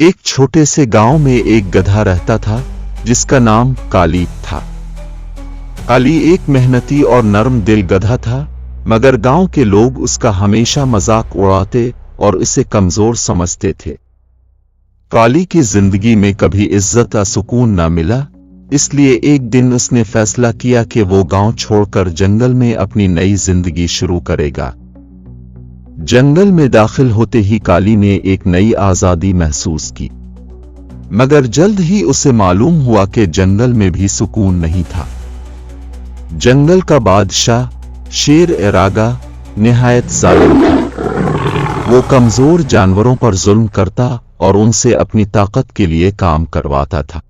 एक छोटे से गांव में एक गधा रहता था जिसका नाम काली था। काली एक मेहनती और नरम दिल गधा था, मगर गांव के लोग उसका हमेशा मजाक उड़ाते और इसे कमजोर समझते थे। काली की जिंदगी में कभी इज्जत या सुकून न मिला, इसलिए एक दिन उसने फैसला किया कि वो गांव छोड़कर जंगल में अपनी नई जिंदगी शुरू करेगा। जंगल में दाखिल होते ही काली ने एक नई आजादी महसूस की, मगर जल्द ही उसे मालूम हुआ कि जंगल में भी सुकून नहीं था। जंगल का बादशाह शेर एरागा निहायत जालिम था। वो कमजोर जानवरों पर जुल्म करता और उनसे अपनी ताकत के लिए काम करवाता था।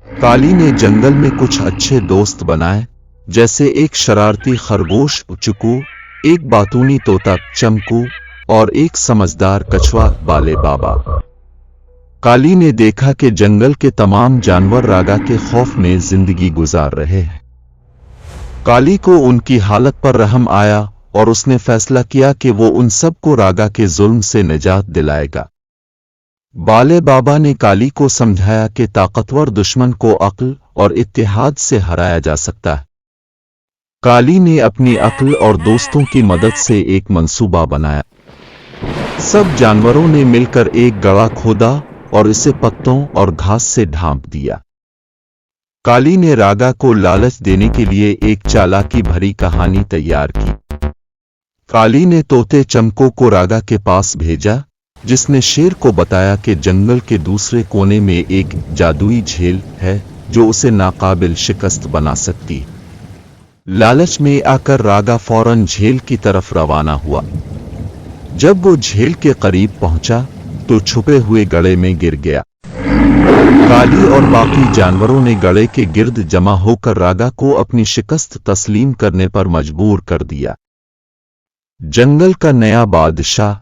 काली ने जंगल में कुछ अच्छे दोस्त बनाए, जैसे एक शरारती खरगोश चुकू, एक बातूनी तोता चमकू और एक समझदार कछुआ बाले बाबा। काली ने देखा कि जंगल के तमाम जानवर रागा के खौफ में जिंदगी गुजार रहे हैं। काली को उनकी हालत पर रहम आया और उसने फैसला किया कि वो उन सबको रागा के जुल्म से निजात दिलाएगा। बाले बाबा ने काली को समझाया कि ताकतवर दुश्मन को अक्ल और इत्तेहाद से हराया जा सकता है। काली ने अपनी अक्ल और दोस्तों की मदद से एक मंसूबा बनाया। सब जानवरों ने मिलकर एक गड्ढा खोदा और इसे पत्तों और घास से ढांप दिया। काली ने रागा को लालच देने के लिए एक चालाकी भरी कहानी तैयार की। काली ने तोते चमको को रागा के पास भेजा, जिसने शेर को बताया कि जंगल के दूसरे कोने में एक जादुई झील है जो उसे नाकाबिल शिकस्त बना सकती है। लालच में आकर रागा फौरन झील की तरफ रवाना हुआ। जब वो झील के करीब पहुंचा तो छुपे हुए गड्ढे में गिर गया। काली और बाकी जानवरों ने गड्ढे के गिर्द जमा होकर रागा को अपनी शिकस्त तस्लीम करने पर मजबूर कर दिया। जंगल का नया बादशाह।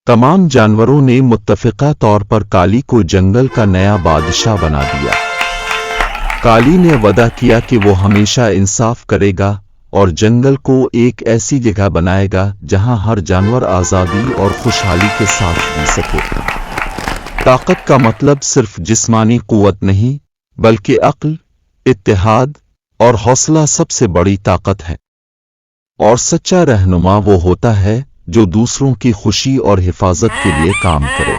तमाम जानवरों ने मुत्तफिका तौर पर काली को जंगल का नया बादशाह बना दिया। काली ने वादा किया कि वो हमेशा इंसाफ करेगा और जंगल को एक ऐसी जगह बनाएगा जहां हर जानवर आजादी और खुशहाली के साथ जी सके। ताकत का मतलब सिर्फ जिस्मानी कुव्वत नहीं, बल्कि अक्ल, इत्तेहाद और हौसला सबसे बड़ी ताकत है। और सच्चा रहनुमा वो होता है जो दूसरों की खुशी और हिफाजत के लिए काम करे।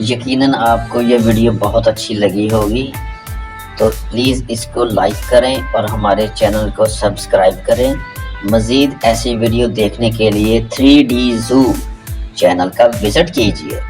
यकीनन आपको यह वीडियो बहुत अच्छी लगी होगी, तो प्लीज़ इसको लाइक करें और हमारे चैनल को सब्सक्राइब करें। मज़ीद ऐसी वीडियो देखने के लिए 3D ज़ू चैनल का विज़िट कीजिए।